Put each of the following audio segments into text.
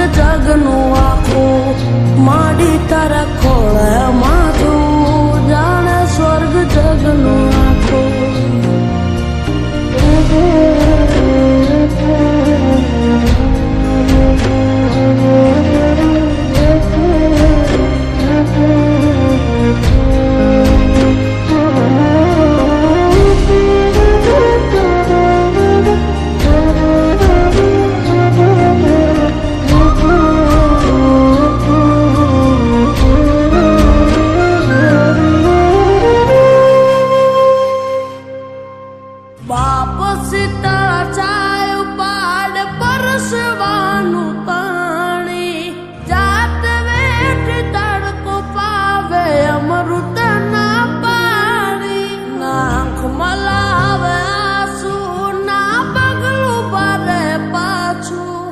જગનું આખું માડી તારા ખોળે માથું જાણે સ્વર્ગ જગનું આખું બાપ સીતા ચાય પાડ પરસવાનું પાણી જાત વેઠ તડકો પાવે અમૃત ના પાણી નાખ મલાવે આંસુ ના પગલું ભરે પાછું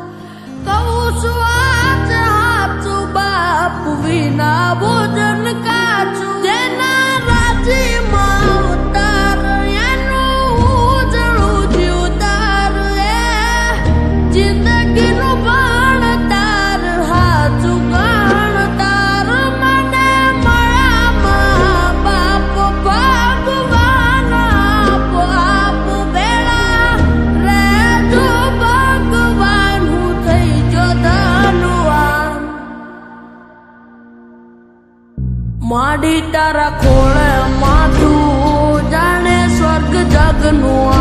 કહું છું આજ હાચું બાપ વિના ભોજન કાચું જેના રાજીમાં ઉતાર માડી તારા ખોળે માથું જાણે સ્વર્ગ જગનું